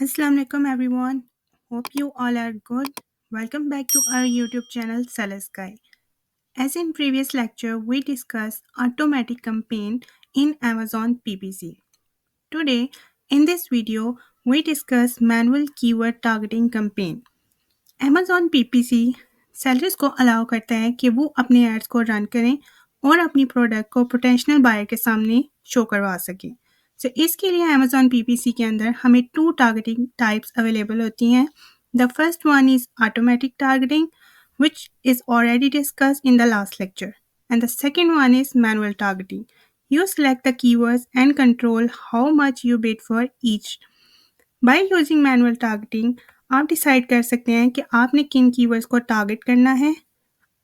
Assalamualaikum everyone. Hope you all are good. Welcome back to our YouTube channel Sellers Guide. As in previous lecture, we discussed automatic campaign in Amazon PPC. Today, in this video, we discuss manual keyword targeting campaign. Amazon PPC sellers को allow करता है कि वो अपने ads को run करें और अपनी प्रोडक्ट को पोटेंशियल बायर के सामने शो करवा सकें। इसके लिए Amazon PPC के अंदर हमें टू टारगेटिंग टाइप्स अवेलेबल होती हैं। The first one is automatic targeting which is already discussed in the last lecture, and the second one is manual targeting. You select the keywords and control how much you bid for each. By using manual targeting आप decide कर सकते हैं कि आपने किन keywords को target करना है।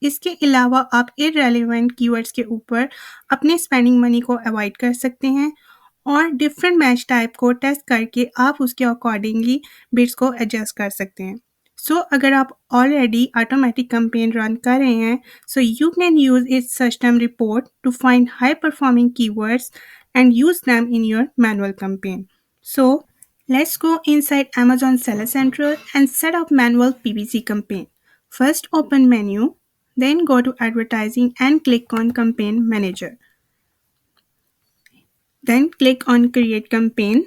इसके अलावा आप इररेलेवेंट कीवर्ड्स के ऊपर अपने स्पेंडिंग मनी को अवॉइड कर सकते हैं और डिफरेंट मैच टाइप को टेस्ट करके आप उसके अकॉर्डिंगली बिड्स को एडजस्ट कर सकते हैं। अगर आप ऑलरेडी ऑटोमेटिक कैंपेन रन कर रहे हैं, you can use its system report to find high performing keywords and use them in your manual campaign. Let's go inside Amazon Seller Central and set up manual PPC campaign. First open menu, then go to advertising and click on campaign manager. Then click on create campaign.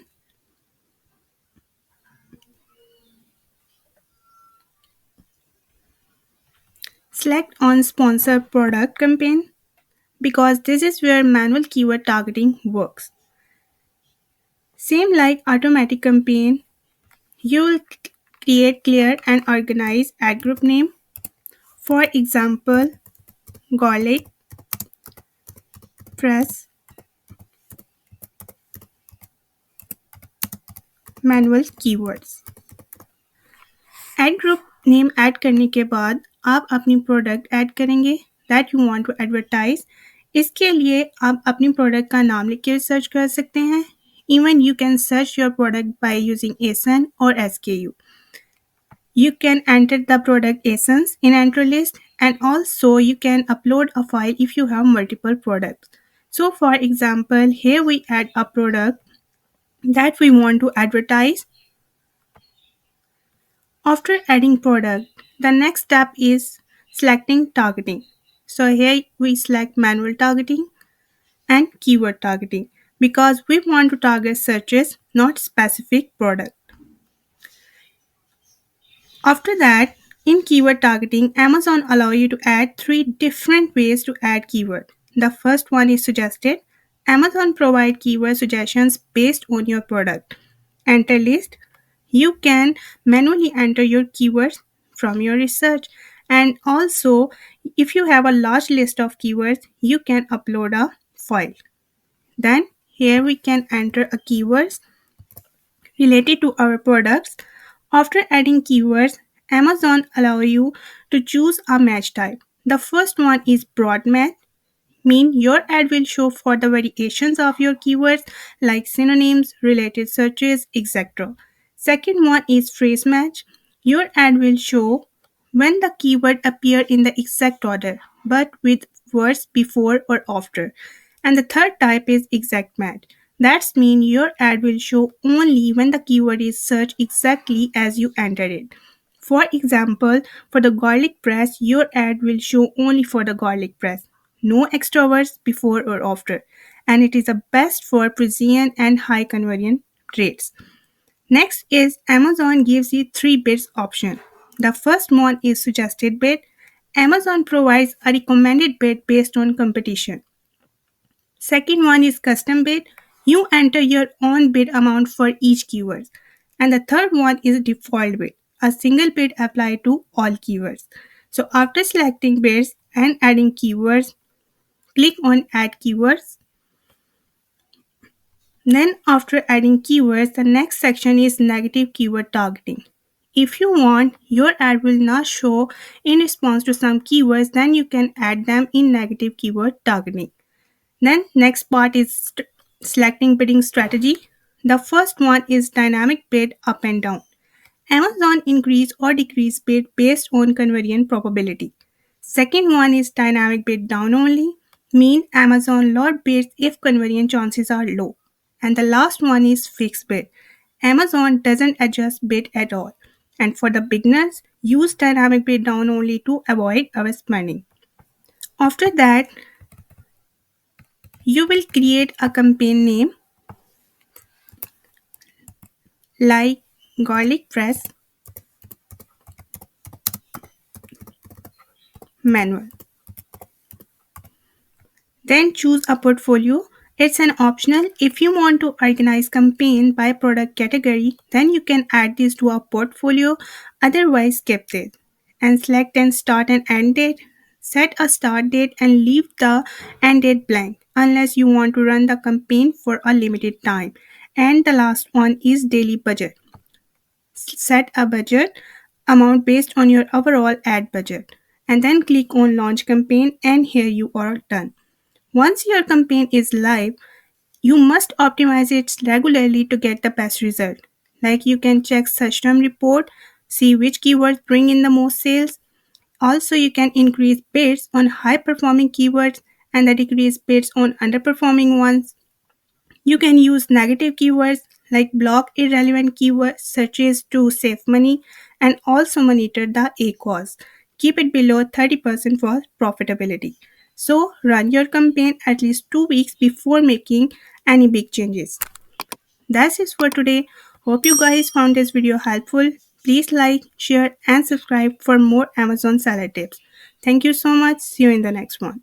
Select on sponsor product campaign because this is where manual keyword targeting works. Same like automatic campaign, you will create clear and organize ad group name. For example, garlic press manual keywords. Ad group name add करने के बाद आप अपनी product add करेंगे that you want to advertise. इसके लिए आप अपनी प्रोडक्ट का नाम लिख के सर्च कर सकते हैं। Even you can search your product by using ASIN और SKU. You can enter the product ASINs in entry list, and also you can upload a file if you have multiple products. For example, here we add a product that we want to advertise. After adding product, the next step is selecting targeting. Here we select manual targeting and keyword targeting because we want to target searches, not specific product. After that, in keyword targeting, Amazon allow you to add 3 different ways to add keyword. The first one is suggested. Amazon provide keyword suggestions based on your product. Enter list. You can manually enter your keywords from your research, and also if you have a large list of keywords, you can upload a file. Then here we can enter a keywords related to our products. After adding keywords, Amazon allow you to choose a match type. The first one is broad match, mean your ad will show for the variations of your keywords like synonyms, related searches, etc. Second one is phrase match. Your ad will show when the keyword appear in the exact order but with words before or after. And the third type is exact match. That means your ad will show only when the keyword is searched exactly as you entered it. For example, for the garlic press, your ad will show only for the garlic press, no extra words before or after, and it is the best for precision and high conversion rates. Next is Amazon gives you 3 bids option. The first one is suggested bid. Amazon provides a recommended bid based on competition. Second one is custom bid. You enter your own bid amount for each keyword. And the third one is default bid. A single bid applied to all keywords. After selecting bids and adding keywords, click on add keywords. Then after adding keywords, the next section is negative keyword targeting. If you want your ad will not show in response to some keywords, then you can add them in negative keyword targeting. Then next part is selecting bidding strategy. The first one is dynamic bid up and down. Amazon increase or decrease bid based on conversion probability. Second one is dynamic bid down only, mean Amazon lower bids if conversion chances are low. And the last one is fixed bid. Amazon doesn't adjust bid at all. And for the beginners, use dynamic bid down only to avoid overspending. After that, you will create a campaign name like garlic press manual. Then choose a portfolio. It's an optional. If you want to organize campaign by product category, then you can add this to a portfolio. Otherwise, skip it. And select and start and end date. Set a start date and leave the end date blank unless you want to run the campaign for a limited time. And the last one is daily budget. Set a budget amount based on your overall ad budget. And then click on launch campaign and here you are done. Once your campaign is live, you must optimize it regularly to get the best result. Like you can check search term report, see which keywords bring in the most sales. Also, you can increase bids on high performing keywords and the decrease bids on underperforming ones. You can use negative keywords like block irrelevant keyword searches to save money and also monitor the ACOS. Keep it below 30% for profitability. So, run your campaign at least 2 weeks before making any big changes. That's it for today. Hope you guys found this video helpful. Please like, share, and subscribe for more Amazon seller tips. Thank you so much. See you in the next one.